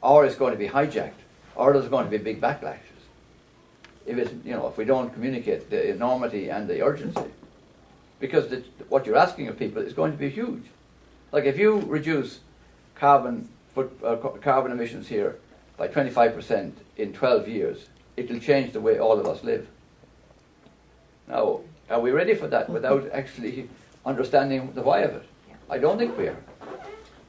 or it's going to be hijacked, or there's going to be big backlashes. If it's, if we don't communicate the enormity and the urgency, because what you're asking of people is going to be huge. Like if you reduce carbon emissions here by 25% in 12 years, it will change the way all of us live. Now, are we ready for that without actually understanding the why of it? I don't think we are.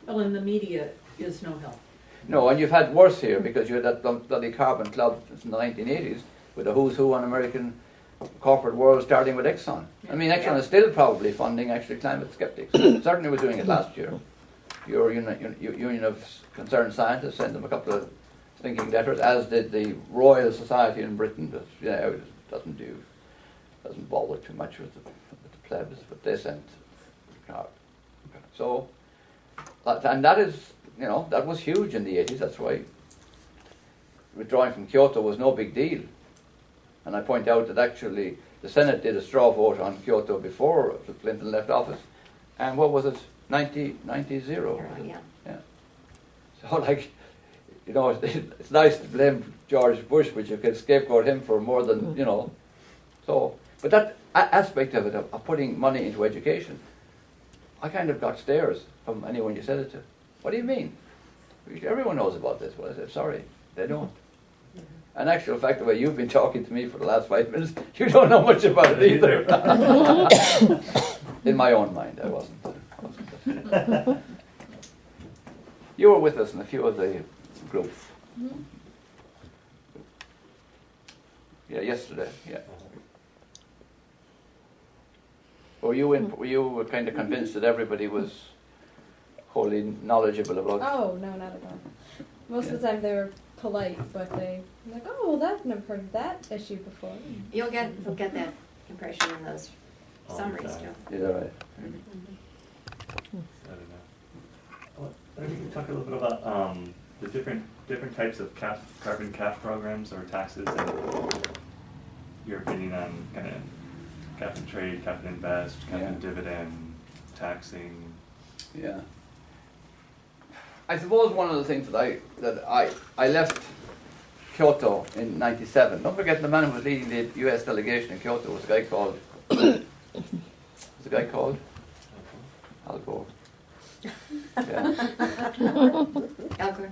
Well, and the media is no help. No, and you've had worse here because you had that bloody carbon club in the 1980s with a who's who on American corporate world, starting with Exxon. I mean, Exxon is still probably funding actually climate skeptics. Certainly was doing it last year. Your Union of Concerned Scientists sent them a couple of thinking letters, as did the Royal Society in Britain. That it doesn't bother too much with the plebs, but they sent. So, and that is, that was huge in the 80s. That's why withdrawing from Kyoto was no big deal. And I point out that actually the Senate did a straw vote on Kyoto before Clinton left office. And what was it? 90-0. Yeah. So it's nice to blame George Bush, but you can scapegoat him for more than, So, but that aspect of it, of putting money into education, I kind of got stares from anyone you said it to. What do you mean? Everyone knows about this. Well, I said, sorry, they don't. And actual fact, the way you've been talking to me for the last 5 minutes, you don't know much about it either. In my own mind, I wasn't. You were with us in a few of the groups. Mm-hmm. Yeah, yesterday. Yeah. Were you kind of convinced that everybody was wholly knowledgeable about? Oh no, not at all. Most of the time they were polite, but they like, oh, well, I've never heard of that issue before. You'll get that impression in those summaries, Joe. Is that right? I don't know. Maybe you can talk a little bit about the different types of carbon cap programs or taxes, and your opinion on kind of cap and trade, cap and invest, cap and dividend, taxing. Yeah. I suppose one of the things that I left Kyoto in '97. Don't forget, the man who was leading the U.S. delegation in Kyoto was a guy called Al Gore. Yeah.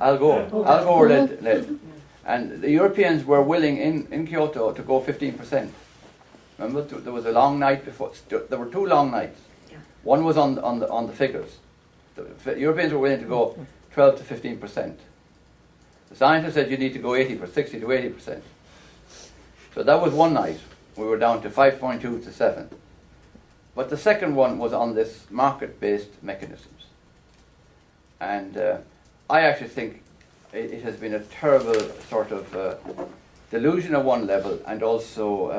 Al Gore. Al Gore led. And the Europeans were willing in Kyoto to go 15%. Remember, there was a long night before. There were 2 long nights. Yeah. One was on the figures. The Europeans were willing to go 12 to 15%. The scientists said you need to go 60 to 80%. So that was one night. We were down to 5.2 to 7. But the second one was on this market-based mechanisms. And I actually think it has been a terrible sort of delusion at one level, and also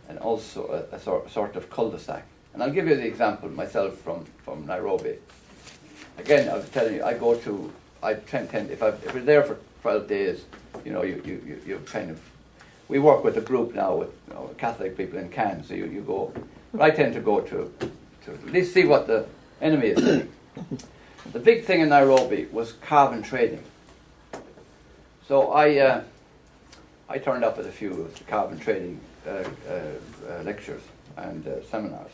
a sort of cul-de-sac. And I'll give you the example myself from Nairobi. Again, I was telling you, I tend if we're there for 12 days, you kind of, we work with a group now with Catholic people in Cannes, so you go, but I tend to go to at least see what the enemy is saying. The big thing in Nairobi was carbon trading. So I turned up at a few of the carbon trading lectures and seminars.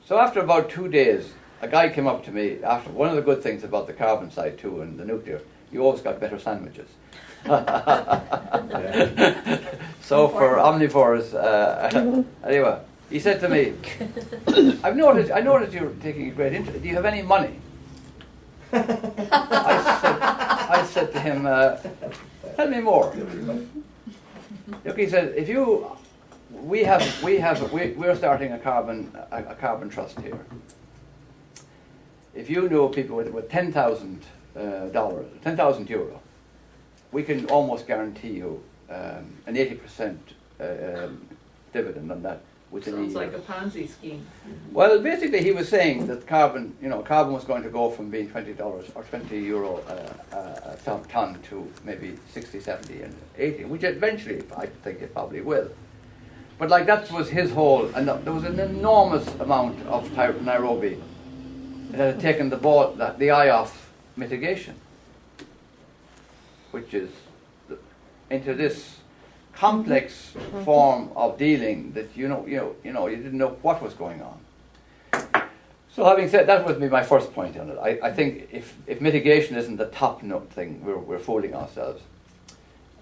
So after about 2 days, a guy came up to me after. One of the good things about the carbon side too and the nuclear, you always got better sandwiches. So for omnivores, anyway, he said to me, I noticed you're taking a great interest. Do you have any money? I said to him, tell me more. Look, he said, we're starting a carbon trust here. If you know people with $10,000, €10,000, we can almost guarantee you an 80% dividend on that within Sounds a year. like a Ponzi scheme. Well, basically he was saying that carbon was going to go from being $20 or €20 a ton to maybe 60, 70 and 80, which eventually I think it probably will. But like that was his whole, and there was an enormous amount of Nairobi that had taken the eye off mitigation. which is into this complex form of dealing that you didn't know what was going on. So having said that, would be my first point on it. I think if mitigation isn't the top thing, we're fooling ourselves.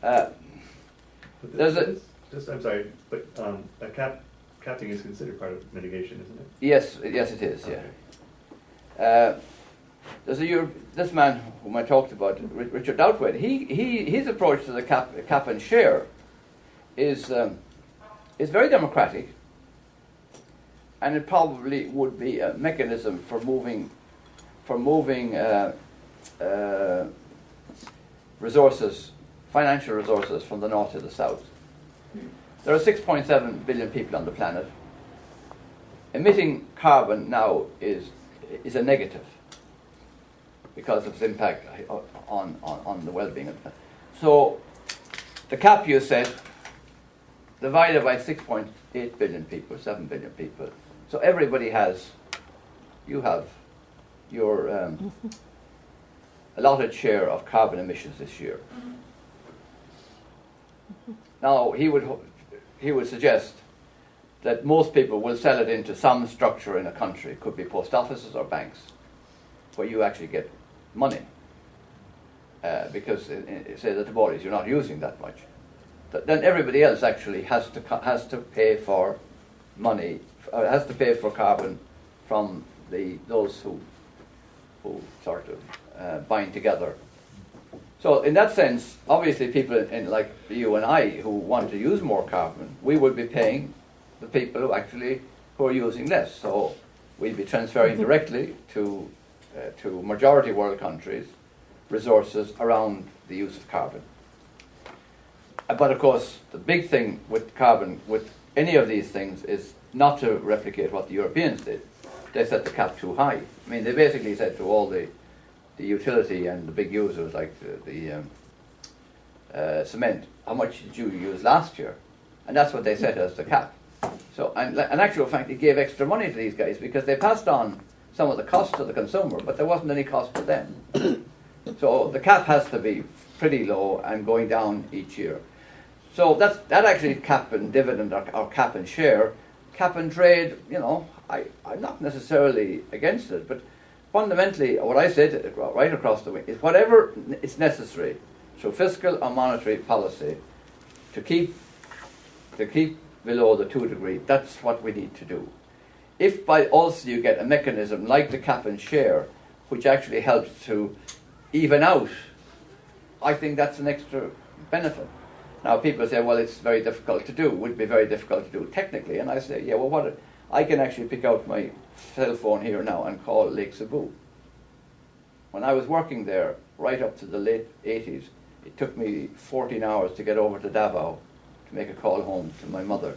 But There's a- I'm sorry, but capping is considered part of mitigation, isn't it? Yes, it is. Yeah. Okay. This man whom I talked about, Richard Doutwell, his approach to the cap and share is very democratic, and it probably would be a mechanism for moving resources, financial resources, from the north to the south. There are 6.7 billion people on the planet. Emitting carbon now is a negative because of its impact on the well-being of the planet. So the cap you set divided by 6.8 billion people, 7 billion people. So everybody you have your allotted share of carbon emissions this year. Now he would suggest that most people will sell it into some structure in a country. It could be post offices or banks, where you actually get money. Because say that the bodies you're not using that much. Then everybody else actually has to pay for money, has to pay for carbon from those who sort of bind together. So in that sense, obviously people like you and I who want to use more carbon, we would be paying the people who are using less. So we'd be transferring directly to majority world countries resources around the use of carbon. But of course, the big thing with carbon, with any of these things, is not to replicate what the Europeans did. They set the cap too high. I mean, they basically said to all the utility and the big users, like the cement, how much did you use last year? And that's what they set as the cap. So, and in actual fact, it gave extra money to these guys because they passed on some of the cost to the consumer, but there wasn't any cost to them. So the cap has to be pretty low and going down each year. So that actually cap and dividend or cap and share, cap and trade, I'm not necessarily against it, but fundamentally what I said right across the way is whatever is necessary through fiscal or monetary policy to keep below the 2 degree, that's what we need to do. If by also you get a mechanism like the cap and share, which actually helps to even out, I think that's an extra benefit. Now people say, well, it's very difficult to do, would be very difficult to do technically, and I say, yeah, well, I can actually pick out my cell phone here now and call Lake Cebu. When I was working there, right up to the late 80s, it took me 14 hours to get over to Davao to make a call home to my mother.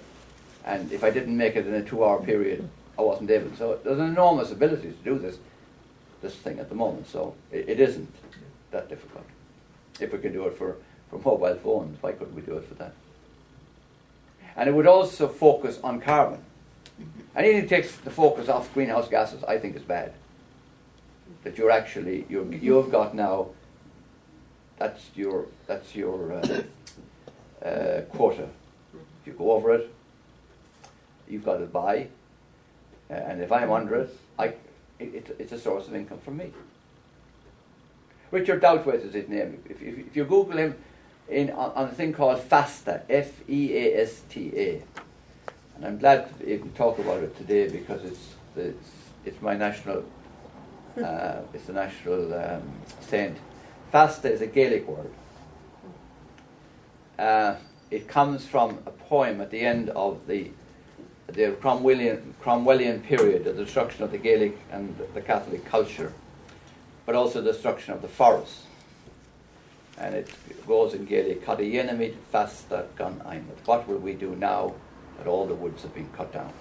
And if I didn't make it in a 2-hour period, I wasn't able. So there's an enormous ability to do this thing at the moment. So it isn't that difficult. If we can do it for mobile phones, why couldn't we do it for that? And it would also focus on carbon. Anything that takes the focus off greenhouse gases, I think is bad. That you've got now, that's your quota. If you go over it, you've got to buy, and if I'm under it, it's a source of income for me. Richard Doutwell is his name. If you Google him on a thing called FASTA, F-E-A-S-T-A, and I'm glad to even talk about it today because it's my national it's the national saint. FASTA is a Gaelic word. It comes from a poem at the end of the Cromwellian period, the destruction of the Gaelic and the Catholic culture, but also the destruction of the forests. And it goes in Gaelic, Cad Yenamid Fasta Gun Aimed. What will we do now that all the woods have been cut down?